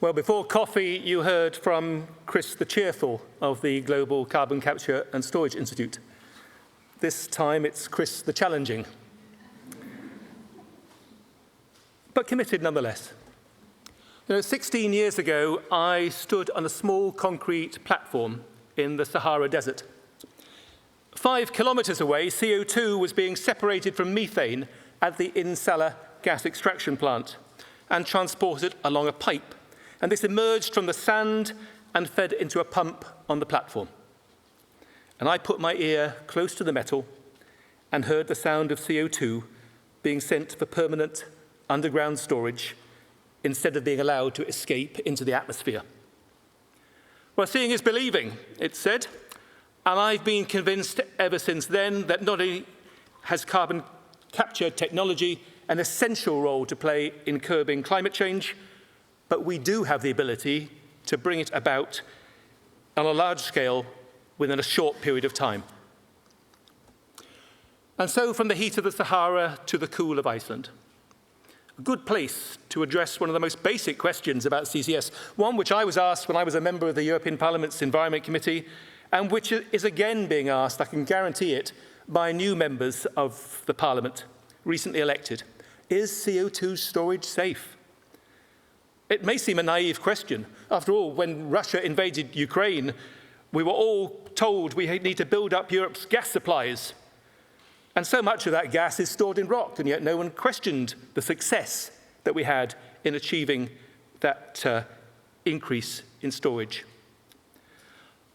Well, before coffee, you heard from Chris the Cheerful of the Global Carbon Capture and Storage Institute. This time, it's Chris the Challenging, but committed nonetheless. 16 years ago, I stood on a small concrete platform in the Sahara Desert. 5 kilometers away, CO2 was being separated from methane at the In Salah gas extraction plant and transported along a pipe. And this emerged from the sand and fed into a pump on the platform. And I put my ear close to the metal and heard the sound of CO2 being sent for permanent underground storage instead of being allowed to escape into the atmosphere. Well, seeing is believing, it said, and I've been convinced ever since then that not only has carbon capture technology an essential role to play in curbing climate change, but we do have the ability to bring it about on a large scale within a short period of time. And so from the heat of the Sahara to the cool of Iceland. A good place to address one of the most basic questions about CCS, one which I was asked when I was a member of the European Parliament's Environment Committee, and which is again being asked, I can guarantee it, by new members of the Parliament, recently elected. Is CO2 storage safe? It may seem a naive question. After all, when Russia invaded Ukraine, we were all told we need to build up Europe's gas supplies. And so much of that gas is stored in rock, and yet no one questioned the success that we had in achieving that increase in storage.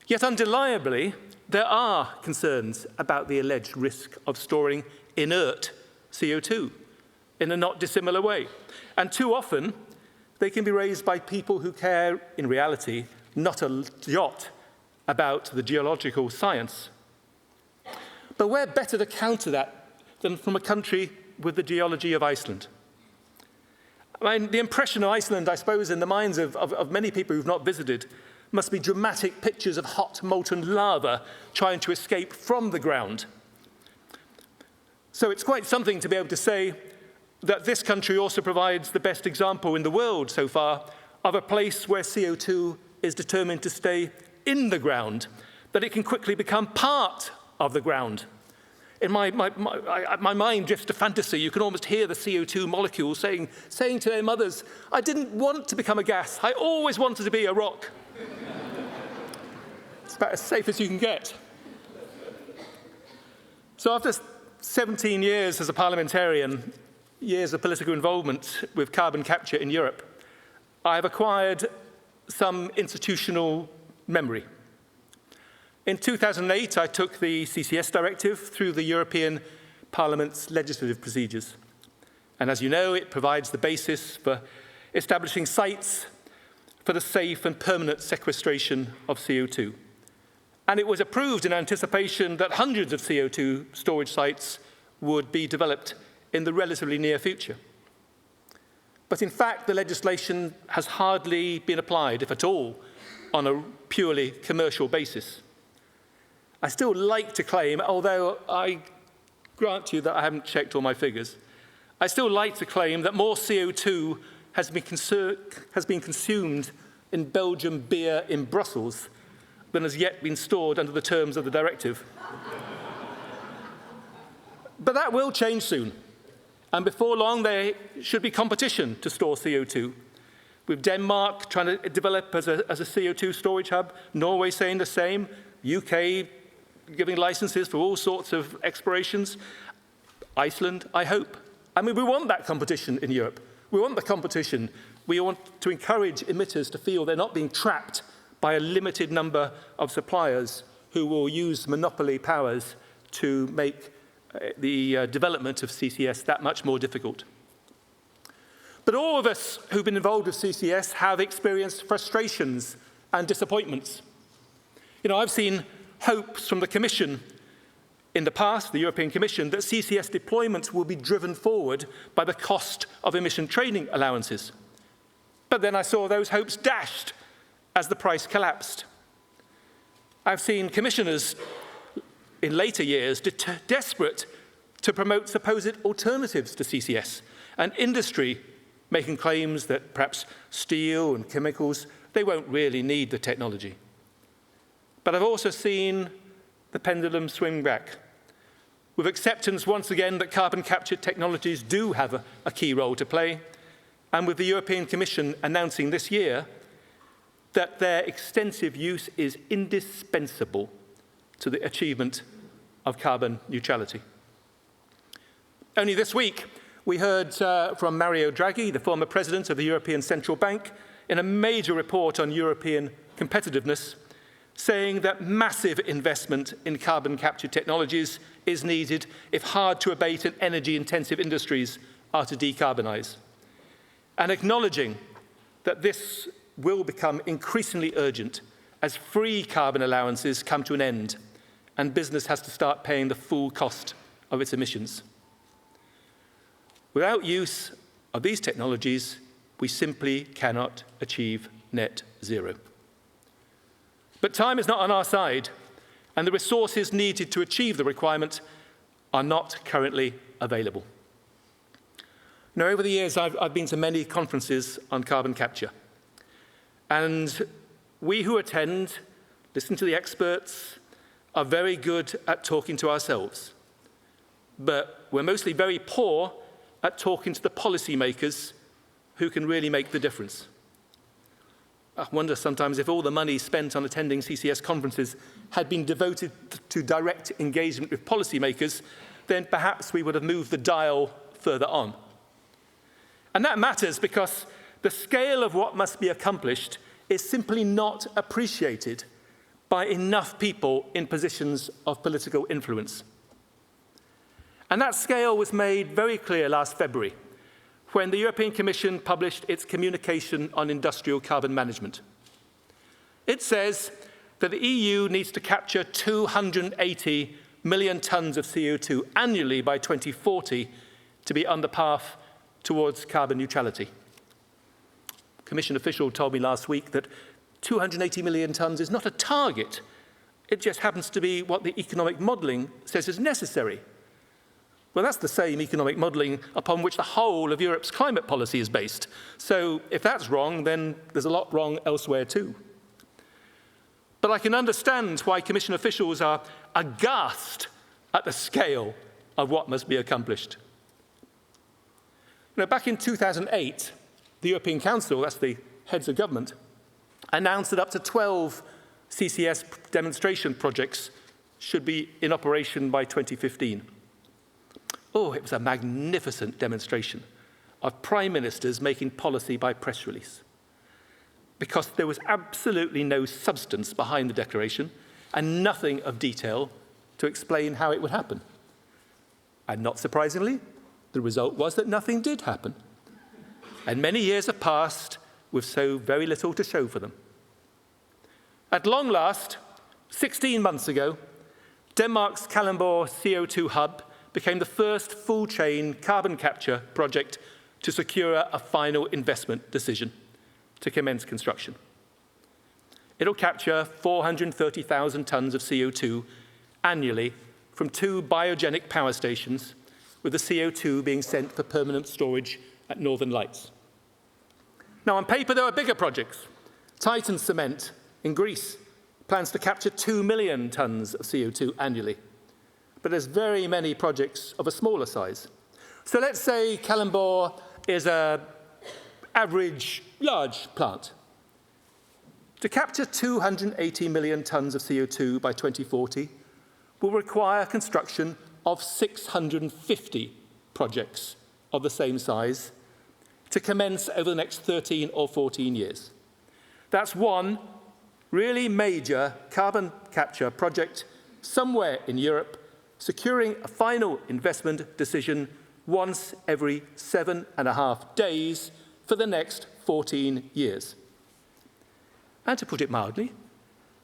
Yet undeniably, there are concerns about the alleged risk of storing inert CO2 in a not dissimilar way. And too often, they can be raised by people who care, in reality, not a jot about the geological science. But where better to counter that than from a country with the geology of Iceland? I mean, the impression of Iceland, I suppose, in the minds of many people who've not visited, must be dramatic pictures of hot, molten lava trying to escape from the ground. So it's quite something to be able to say that this country also provides the best example in the world so far of a place where CO2 is determined to stay in the ground, that it can quickly become part of the ground. In my mind drifts to fantasy. You can almost hear the CO2 molecules saying to their mothers, "I didn't want to become a gas. I always wanted to be a rock." It's about as safe as you can get. So after 17 years as a parliamentarian, years of political involvement with carbon capture in Europe, I have acquired some institutional memory. In 2008, I took the CCS directive through the European Parliament's legislative procedures. And as you know, it provides the basis for establishing sites for the safe and permanent sequestration of CO2. And it was approved in anticipation that hundreds of CO2 storage sites would be developed in the relatively near future. But in fact, the legislation has hardly been applied, if at all, on a purely commercial basis. I still like to claim, although I grant you that I haven't checked all my figures, I still like to claim that more CO2 has been consumed in Belgian beer in Brussels than has yet been stored under the terms of the directive. But that will change soon. And before long, there should be competition to store CO2. With Denmark trying to develop as a CO2 storage hub, Norway saying the same, UK giving licenses for all sorts of explorations, Iceland, I hope. I mean, we want that competition in Europe. We want the competition. We want to encourage emitters to feel they're not being trapped by a limited number of suppliers who will use monopoly powers to make the development of CCS that much more difficult. But all of us who've been involved with CCS have experienced frustrations and disappointments. I've seen hopes from the Commission in the past, the European Commission, that CCS deployments will be driven forward by the cost of emission trading allowances. But then I saw those hopes dashed as the price collapsed. I've seen commissioners in later years desperate to promote supposed alternatives to CCS, and industry making claims that perhaps steel and chemicals, they won't really need the technology. But I've also seen the pendulum swing back, with acceptance once again that carbon capture technologies do have a key role to play, and with the European Commission announcing this year that their extensive use is indispensable to the achievement of carbon neutrality. Only this week, we heard from Mario Draghi, the former president of the European Central Bank, in a major report on European competitiveness, saying that massive investment in carbon capture technologies is needed if hard-to-abate and energy-intensive industries are to decarbonise, and acknowledging that this will become increasingly urgent as free carbon allowances come to an end and business has to start paying the full cost of its emissions. Without use of these technologies, we simply cannot achieve net zero. But time is not on our side, and the resources needed to achieve the requirement are not currently available. Now, over the years, I've been to many conferences on carbon capture. And we who attend, listen to the experts, are very good at talking to ourselves. But we're mostly very poor at talking to the policymakers who can really make the difference. I wonder sometimes if all the money spent on attending CCS conferences had been devoted to direct engagement with policymakers, then perhaps we would have moved the dial further on. And that matters because the scale of what must be accomplished is simply not appreciated by enough people in positions of political influence. And that scale was made very clear last February, when the European Commission published its communication on industrial carbon management. It says that the EU needs to capture 280 million tonnes of CO2 annually by 2040 to be on the path towards carbon neutrality. A Commission official told me last week that 280 million tonnes is not a target. It just happens to be what the economic modelling says is necessary. Well, that's the same economic modelling upon which the whole of Europe's climate policy is based. So if that's wrong, then there's a lot wrong elsewhere too. But I can understand why Commission officials are aghast at the scale of what must be accomplished. You know, back in 2008, the European Council, that's the heads of government, announced that up to 12 CCS demonstration projects should be in operation by 2015. Oh, it was a magnificent demonstration of prime ministers making policy by press release, because there was absolutely no substance behind the declaration and nothing of detail to explain how it would happen. And not surprisingly, the result was that nothing did happen. And many years have passed with so very little to show for them. At long last, 16 months ago, Denmark's Kalundborg CO2 hub became the first full-chain carbon capture project to secure a final investment decision to commence construction. It'll capture 430,000 tonnes of CO2 annually from 2 biogenic power stations, with the CO2 being sent for permanent storage at Northern Lights. Now, on paper, there are bigger projects. Titan Cement in Greece plans to capture 2 million tonnes of CO2 annually. But there's very many projects of a smaller size. So let's say Kalundborg is an average large plant. To capture 280 million tonnes of CO2 by 2040 will require construction of 650 projects of the same size to commence over the next 13 or 14 years. That's one really major carbon capture project somewhere in Europe, securing a final investment decision once every 7.5 days for the next 14 years. And to put it mildly,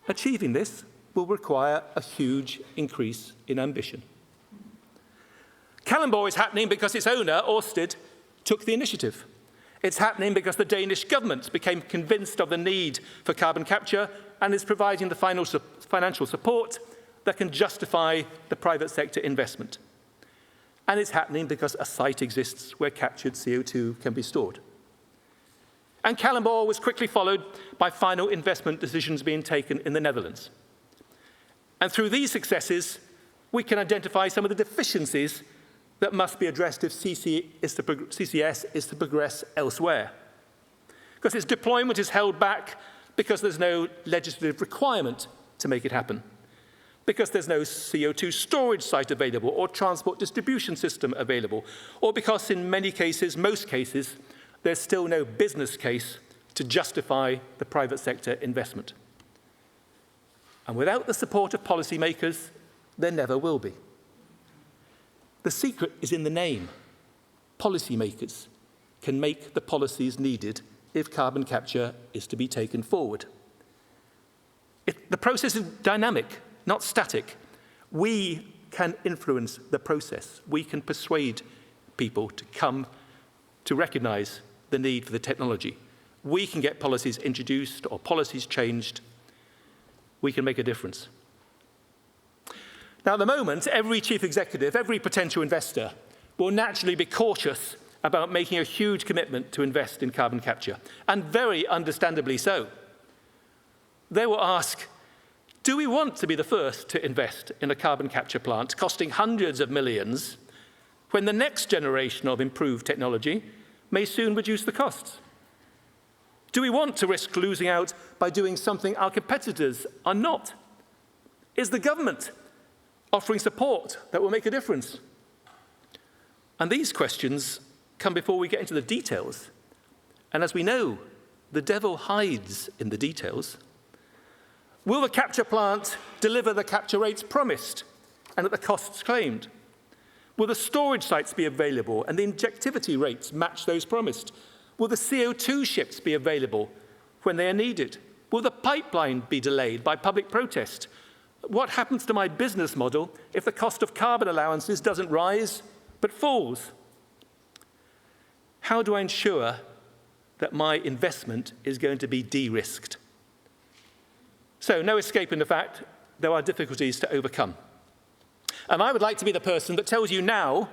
achieving this will require a huge increase in ambition. Kalundborg is happening because its owner, Ørsted, took the initiative. It's happening because the Danish government became convinced of the need for carbon capture and is providing the financial support that can justify the private sector investment. And it's happening because a site exists where captured CO2 can be stored. And Kalundborg was quickly followed by final investment decisions being taken in the Netherlands. And through these successes, we can identify some of the deficiencies that must be addressed if CCS is to progress elsewhere. Because its deployment is held back because there's no legislative requirement to make it happen, because there's no CO2 storage site available or transport distribution system available, or because in many cases, most cases, there's still no business case to justify the private sector investment. And without the support of policymakers, there never will be. The secret is in the name. Policymakers can make the policies needed if carbon capture is to be taken forward. The process is dynamic, not static. We can influence the process. We can persuade people to come to recognize the need for the technology. We can get policies introduced or policies changed. We can make a difference. Now, at the moment, every chief executive, every potential investor will naturally be cautious about making a huge commitment to invest in carbon capture, and very understandably so. They will ask, do we want to be the first to invest in a carbon capture plant costing hundreds of millions when the next generation of improved technology may soon reduce the costs? Do we want to risk losing out by doing something our competitors are not? Is the government offering support that will make a difference? And these questions come before we get into the details. And as we know, the devil hides in the details. Will the capture plant deliver the capture rates promised and at the costs claimed? Will the storage sites be available and the injectivity rates match those promised? Will the CO2 ships be available when they are needed? Will the pipeline be delayed by public protest? What happens to my business model if the cost of carbon allowances doesn't rise but falls? How do I ensure that my investment is going to be de-risked? So, no escaping the fact there are difficulties to overcome. And I would like to be the person that tells you now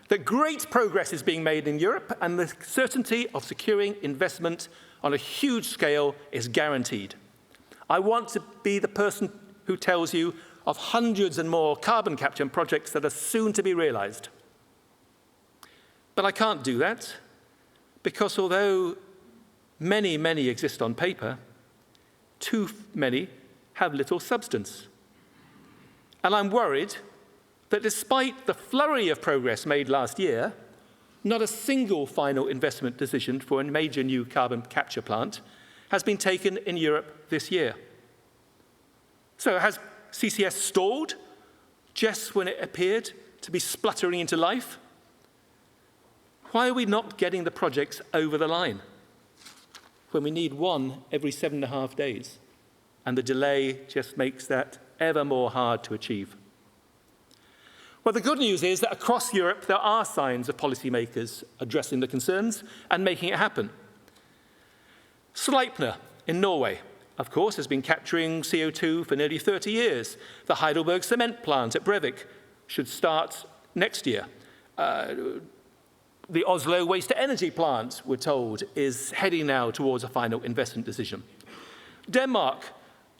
that great progress is being made in Europe and the certainty of securing investment on a huge scale is guaranteed. I want to be the person who tells you of hundreds and more carbon capture projects that are soon to be realized. But I can't do that because although many, many exist on paper, too many have little substance. And I'm worried that despite the flurry of progress made last year, not a single final investment decision for a major new carbon capture plant has been taken in Europe this year. So has CCS stalled just when it appeared to be spluttering into life? Why are we not getting the projects over the line when we need one every 7.5 days? And the delay just makes that ever more hard to achieve. Well, the good news is that across Europe, there are signs of policymakers addressing the concerns and making it happen. Sleipner in Norway, of course, has been capturing CO2 for nearly 30 years. The Heidelberg cement plant at Reykjavík should start next year. The Oslo waste-to-energy plant, we're told, is heading now towards a final investment decision. Denmark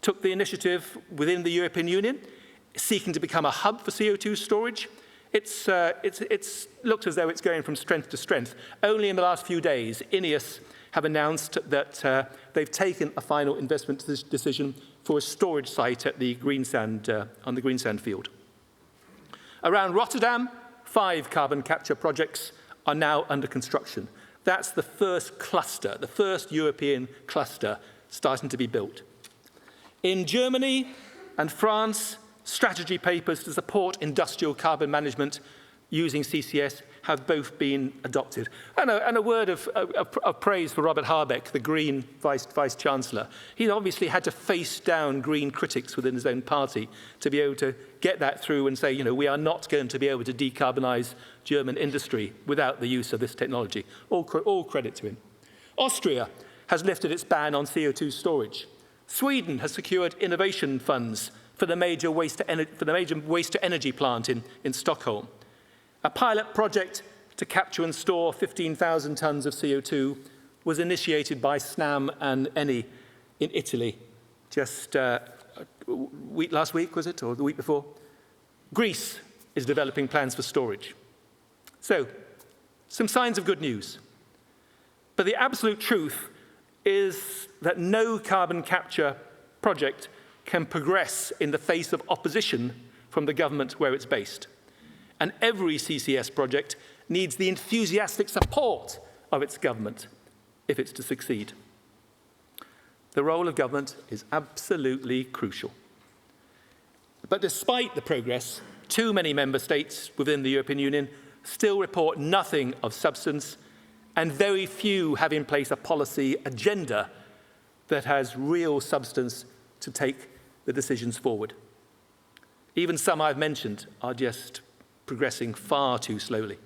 took the initiative within the European Union, seeking to become a hub for CO2 storage. It's looked as though it's going from strength to strength. Only in the last few days, INEOS have announced that they've taken a final investment decision for a storage site at the on the Greensand field. Around Rotterdam, 5 carbon capture projects are now under construction. That's the first cluster, the first European cluster starting to be built. In Germany and France, strategy papers to support industrial carbon management using CCS have both been adopted. And a word of praise for Robert Habeck, the Green Vice-Chancellor. He obviously had to face down Green critics within his own party to be able to get that through and say, you know, we are not going to be able to decarbonize German industry without the use of this technology. All credit to him. Austria has lifted its ban on CO2 storage. Sweden has secured innovation funds for the major waste-to-energy plant in Stockholm. A pilot project to capture and store 15,000 tons of CO2 was initiated by Snam and Eni in Italy just last week, was it, or the week before? Greece is developing plans for storage. So, some signs of good news. But the absolute truth is that no carbon capture project can progress in the face of opposition from the government where it's based. And every CCS project needs the enthusiastic support of its government if it's to succeed. The role of government is absolutely crucial. But despite the progress, too many member states within the European Union still report nothing of substance, and very few have in place a policy agenda that has real substance to take the decisions forward. Even some I've mentioned are just progressing far too slowly.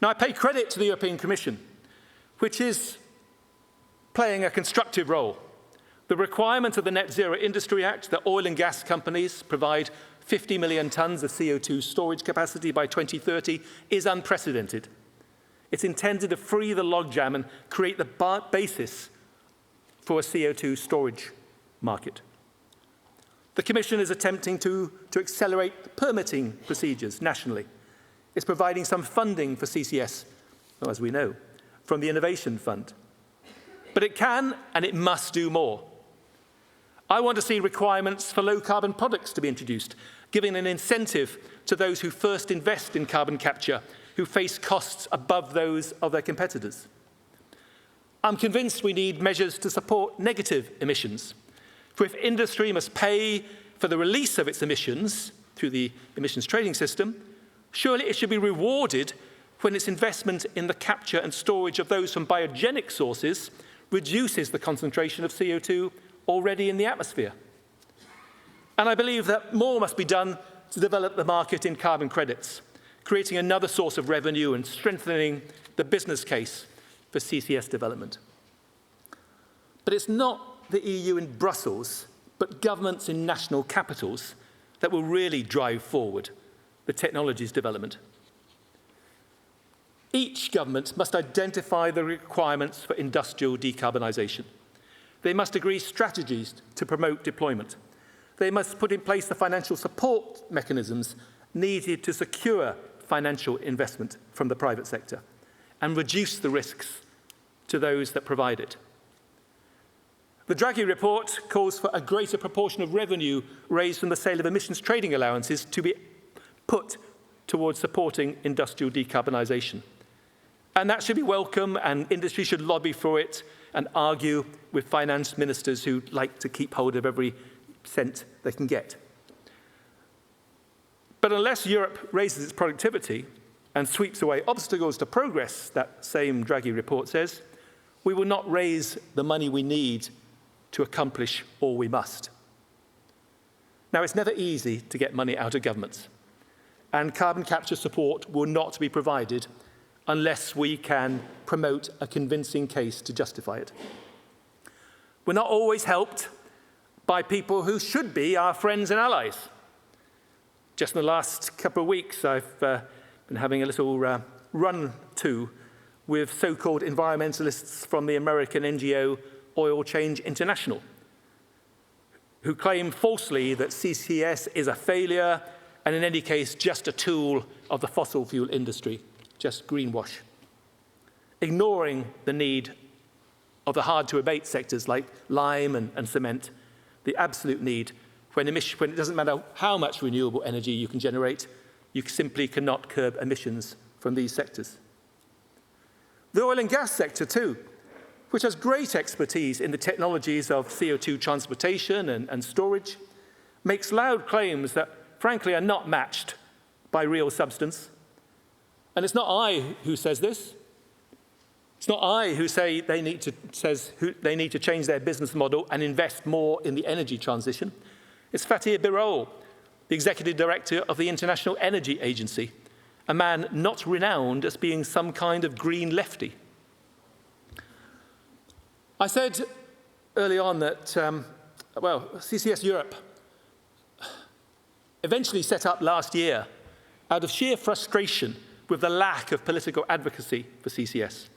Now, I pay credit to the European Commission, which is playing a constructive role. The requirement of the Net Zero Industry Act that oil and gas companies provide 50 million tonnes of CO2 storage capacity by 2030 is unprecedented. It's intended to free the logjam and create the basis for a CO2 storage market. The Commission is attempting to accelerate the permitting procedures nationally. It's providing some funding for CCS, as we know, from the Innovation Fund. But it can and it must do more. I want to see requirements for low-carbon products to be introduced, giving an incentive to those who first invest in carbon capture, who face costs above those of their competitors. I'm convinced we need measures to support negative emissions. For if industry must pay for the release of its emissions through the emissions trading system, surely it should be rewarded when its investment in the capture and storage of those from biogenic sources reduces the concentration of CO2 already in the atmosphere. And I believe that more must be done to develop the market in carbon credits, creating another source of revenue and strengthening the business case for CCS development. But it's not the EU in Brussels, but governments in national capitals that will really drive forward the technology's development. Each government must identify the requirements for industrial decarbonisation. They must agree strategies to promote deployment. They must put in place the financial support mechanisms needed to secure financial investment from the private sector and reduce the risks to those that provide it. The Draghi report calls for a greater proportion of revenue raised from the sale of emissions trading allowances to be put towards supporting industrial decarbonisation. And that should be welcome, and industry should lobby for it and argue with finance ministers who like to keep hold of every cent they can get. But unless Europe raises its productivity and sweeps away obstacles to progress, that same Draghi report says, we will not raise the money we need to accomplish all we must. Now, it's never easy to get money out of governments, and carbon capture support will not be provided unless we can promote a convincing case to justify it. We're not always helped by people who should be our friends and allies. Just in the last couple of weeks, I've been having a little run-to with so-called environmentalists from the American NGO Oil Change International, who claim falsely that CCS is a failure and in any case just a tool of the fossil fuel industry, just greenwash, ignoring the need of the hard-to-abate sectors like lime and cement, the absolute need when it doesn't matter how much renewable energy you can generate, you simply cannot curb emissions from these sectors. The oil and gas sector too, which has great expertise in the technologies of CO2 transportation and storage, makes loud claims that, frankly, are not matched by real substance. And it's not I who says this. It's not I who say they need to change their business model and invest more in the energy transition. It's Fatih Birol, the executive director of the International Energy Agency, a man not renowned as being some kind of green lefty. I said early on that, CCS Europe eventually set up last year out of sheer frustration with the lack of political advocacy for CCS.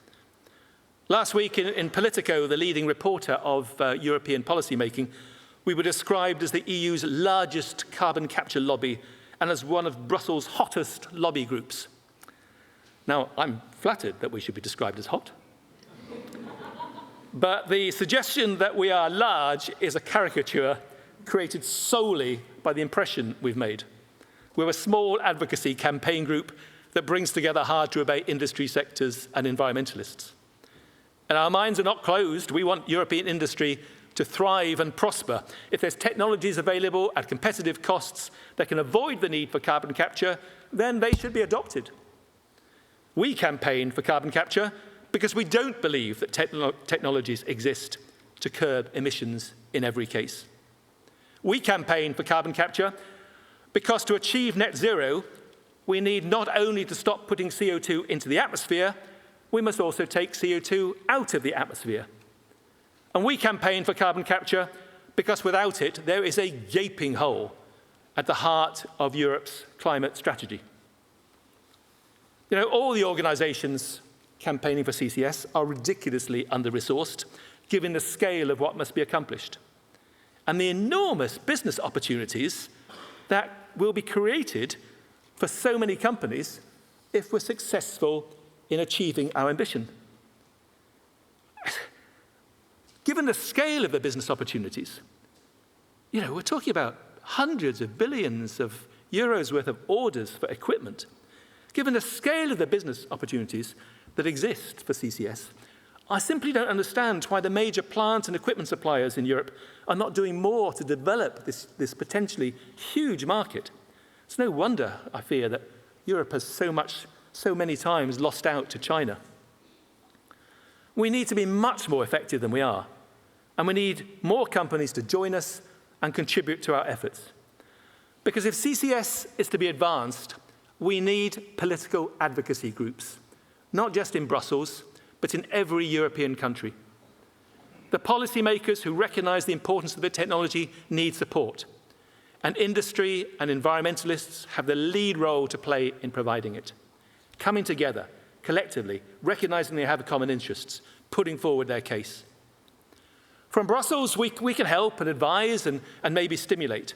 Last week in Politico, the leading reporter of European policymaking, we were described as the EU's largest carbon capture lobby and as one of Brussels' hottest lobby groups. Now, I'm flattered that we should be described as hot. But the suggestion that we are large is a caricature created solely by the impression we've made. We're a small advocacy campaign group that brings together hard-to-abate industry sectors and environmentalists. And our minds are not closed. We want European industry to thrive and prosper. If there's technologies available at competitive costs that can avoid the need for carbon capture, then they should be adopted. We campaign for carbon capture because we don't believe that technologies exist to curb emissions in every case. We campaign for carbon capture because to achieve net zero, we need not only to stop putting CO2 into the atmosphere, we must also take CO2 out of the atmosphere. And we campaign for carbon capture because without it, there is a gaping hole at the heart of Europe's climate strategy. You know, all the organizations campaigning for CCS are ridiculously under-resourced, given the scale of what must be accomplished, and the enormous business opportunities that will be created for so many companies if we're successful in achieving our ambition. Given the scale of the business opportunities, you know, we're talking about hundreds of billions of euros worth of orders for equipment. Given the scale of the business opportunities that exist for CCS, I simply don't understand why the major plant and equipment suppliers in Europe are not doing more to develop this potentially huge market. It's no wonder, I fear, that Europe has so many times lost out to China. We need to be much more effective than we are, and we need more companies to join us and contribute to our efforts. Because if CCS is to be advanced, we need political advocacy groups, not just in Brussels, but in every European country. The policymakers who recognize the importance of the technology need support, and industry and environmentalists have the lead role to play in providing it. Coming together, collectively, recognizing they have common interests, putting forward their case. From Brussels, we can help and advise and maybe stimulate,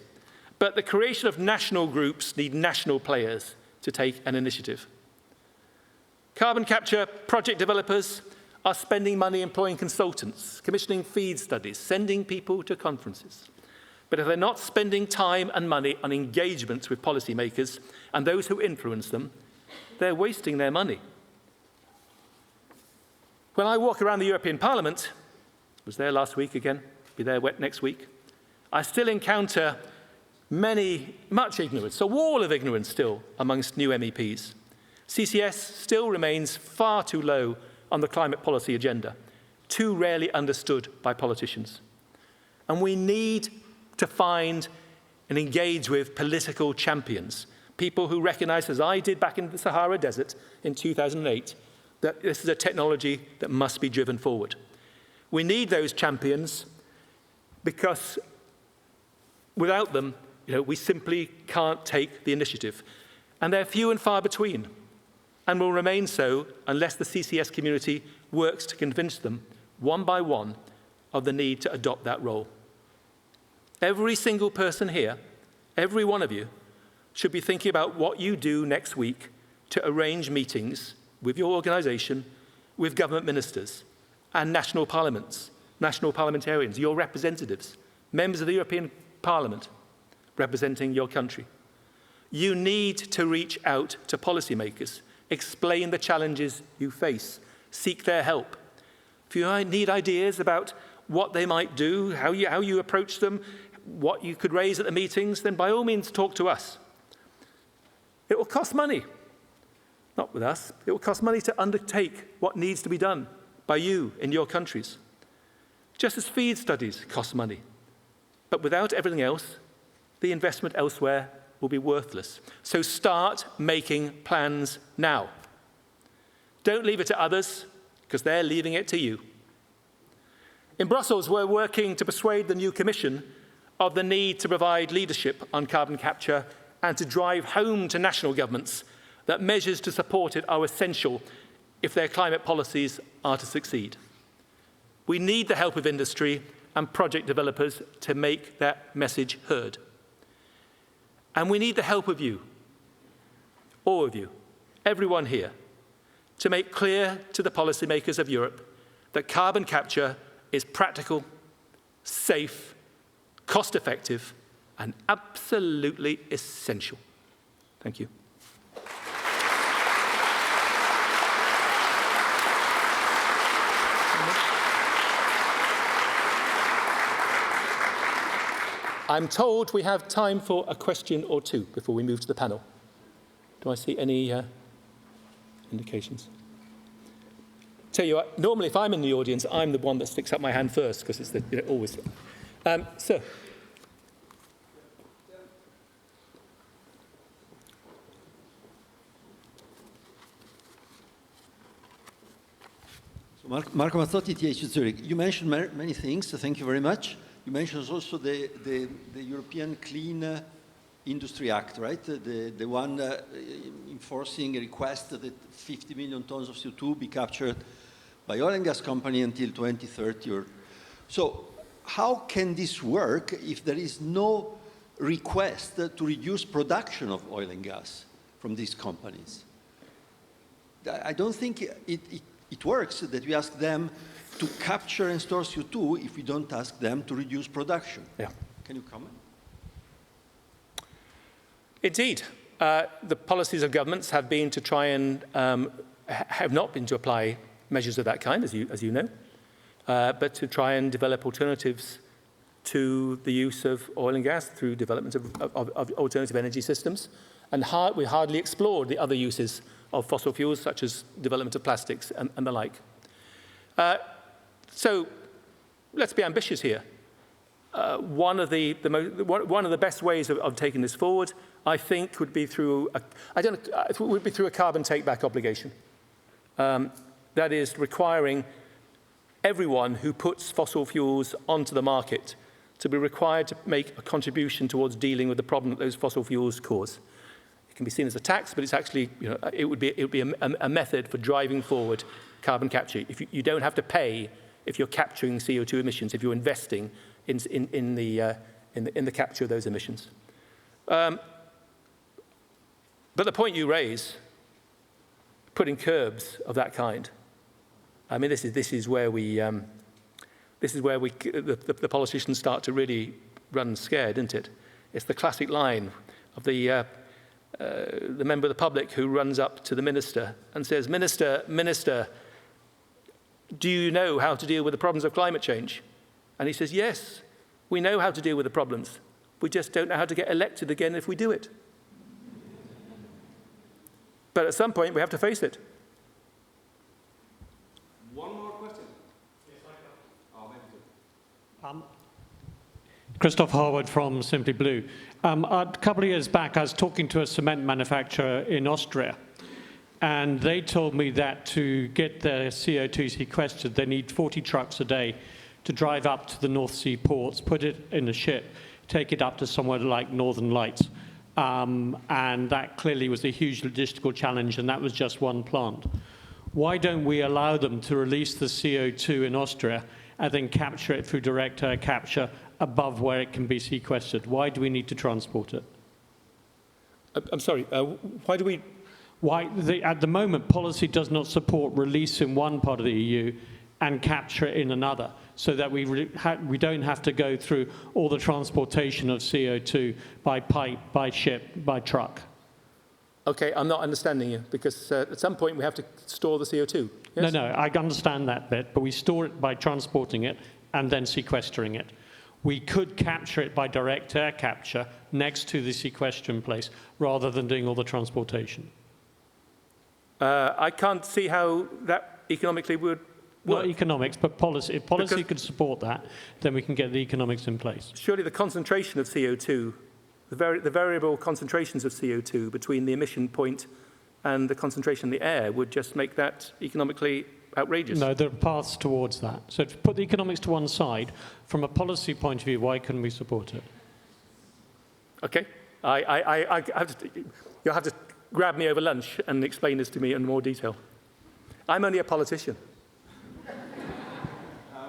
but the creation of national groups need national players to take an initiative. Carbon capture project developers are spending money employing consultants, commissioning feed studies, sending people to conferences. But if they're not spending time and money on engagements with policymakers and those who influence them, they're wasting their money. When I walk around the European Parliament, was there last week again, be there next week, I still encounter much ignorance, a wall of ignorance still amongst new MEPs. CCS still remains far too low on the climate policy agenda, too rarely understood by politicians. And we need to find and engage with political champions, people who recognize, as I did back in the Sahara Desert in 2008, that this is a technology that must be driven forward. We need those champions because without them, we simply can't take the initiative. And they're few and far between, and will remain so unless the CCS community works to convince them, one by one, of the need to adopt that role. Every single person here, every one of you, should be thinking about what you do next week to arrange meetings with your organization, with government ministers, and national parliaments, national parliamentarians, your representatives, members of the European Parliament, representing your country. You need to reach out to policymakers, explain the challenges you face, seek their help. If you need ideas about what they might do, how you approach them, what you could raise at the meetings, then by all means talk to us. It will cost money. Not with us. It will cost money to undertake what needs to be done by you in your countries. Just as feed studies cost money. But without everything else, the investment elsewhere will be worthless. So start making plans now. Don't leave it to others, because they're leaving it to you. In Brussels, we're working to persuade the new Commission of the need to provide leadership on carbon capture and to drive home to national governments that measures to support it are essential if their climate policies are to succeed. We need the help of industry and project developers to make that message heard. And we need the help of you, all of you, everyone here, to make clear to the policymakers of Europe that carbon capture is practical, safe, cost-effective, and absolutely essential. Thank you. I'm told we have time for a question or two before we move to the panel. Do I see any indications? Tell you what, normally if I'm in the audience, I'm the one that sticks up my hand first, because it's always. Sir. So Marco Mazzotti, TH Zurich. You mentioned many things, so thank you very much. You mentioned also the European Clean Industry Act, right? The one enforcing a request that 50 million tons of CO2 be captured by oil and gas company until 2030. So how can this work if there is no request to reduce production of oil and gas from these companies? I don't think it works that we ask them to capture and store CO2 if we don't ask them to reduce production. Yeah. Can you comment? Indeed. The policies of governments have been to try and have not been to apply measures of that kind, as you know, but to try and develop alternatives to the use of oil and gas through development of alternative energy systems. And we hardly explored the other uses of fossil fuels, such as development of plastics and the like. So let's be ambitious here. One of the best ways of taking this forward, I think, would be through a carbon take-back obligation. That is requiring everyone who puts fossil fuels onto the market to be required to make a contribution towards dealing with the problem that those fossil fuels cause. It can be seen as a tax, but it's actually, it would be a method for driving forward carbon capture. If you don't have to pay if you're capturing CO2 emissions, if you're investing in the capture of those emissions. But the point you raise, putting curbs of that kind, I mean, this is where the politicians start to really run scared, isn't it? It's the classic line of the member of the public who runs up to the minister and says, Minister, do you know how to deal with the problems of climate change? And he says, yes, we know how to deal with the problems. We just don't know how to get elected again if we do it. But at some point, we have to face it. One more question. Yes, I can. Oh, maybe two. Christoph Harwood from Simply Blue. A couple of years back, I was talking to a cement manufacturer in Austria, and they told me that to get their CO2 sequestered, they need 40 trucks a day to drive up to the North Sea ports, put it in a ship, take it up to somewhere like Northern Lights. And that clearly was a huge logistical challenge, and that was just one plant. Why don't we allow them to release the CO2 in Austria and then capture it through direct air capture above where it can be sequestered? Why do we need to transport it? I'm sorry, why do we... At the moment, policy does not support release in one part of the EU and capture it in another, so that we don't have to go through all the transportation of CO2 by pipe, by ship, by truck. Okay, I'm not understanding you, because at some point we have to store the CO2. Yes? No, I understand that bit, but we store it by transporting it and then sequestering it. We could capture it by direct air capture next to the sequestration place, rather than doing all the transportation. I can't see how that economically would work. Not economics, but policy. If policy could support that, then we can get the economics in place. Surely the concentration of CO2, the variable concentrations of CO2 between the emission point and the concentration in the air would just make that economically outrageous. No, there are paths towards that. So to put the economics to one side, from a policy point of view, why couldn't we support it? Okay. You'll have to grab me over lunch and explain this to me in more detail. I'm only a politician.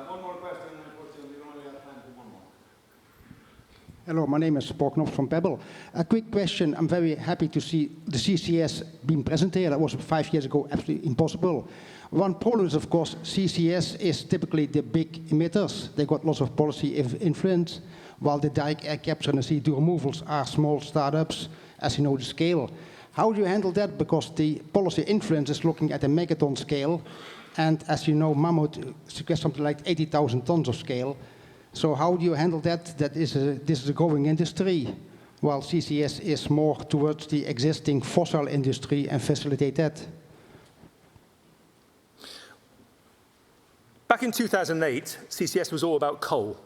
One more question, unfortunately, we only have time for one more. Hello, my name is Paul Knopf from Pebble. A quick question. I'm very happy to see the CCS being present here. That was 5 years ago absolutely impossible. One problem is, of course, CCS is typically the big emitters. They got lots of policy influence, while the direct air capture and the CO2 removals are small startups, as you know the scale. How do you handle that? Because the policy influence is looking at a megaton scale, and as you know, Mammoth suggests something like 80,000 tons of scale. So how do you handle that? This is a growing industry, while CCS is more towards the existing fossil industry and facilitate that. Back in 2008, CCS was all about coal.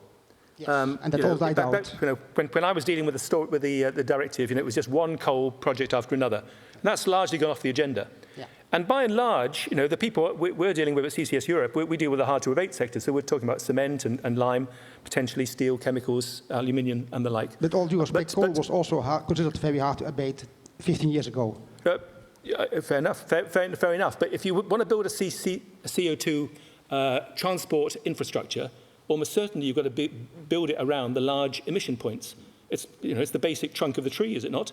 Yes, and that all died out. When I was dealing with the directive, it was just one coal project after another. And that's largely gone off the agenda. Yeah. And by and large, the people we're dealing with at CCS Europe, we deal with the hard-to-abate sector. So we're talking about cement and lime, potentially steel, chemicals, aluminium, and the like. But all due respect, coal was also considered very hard to abate 15 years ago. Fair enough. Fair enough. But if you want to build a CO2 transport infrastructure, almost certainly you've got to build it around the large emission points. It's the basic trunk of the tree, is it not?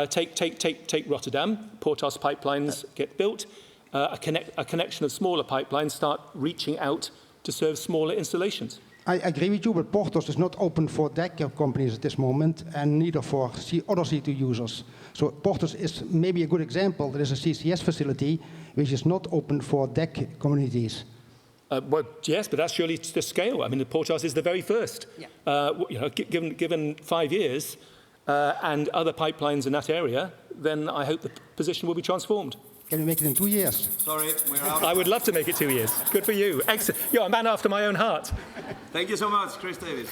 Take Rotterdam, Portos pipelines get built, a connection of smaller pipelines start reaching out to serve smaller installations. I agree with you, but Portos is not open for DEC companies at this moment, and neither for other C2 users. So Portos is maybe a good example. There is a CCS facility which is not open for DEC communities. Well, yes, but that's surely the scale. I mean, the Portos is the very first. Yeah. Given 5 years and other pipelines in that area, then I hope the position will be transformed. Can we make it in 2 years? Sorry, we're out. I would love to make it 2 years. Good for you. Excellent. You're a man after my own heart. Thank you so much, Chris Davies.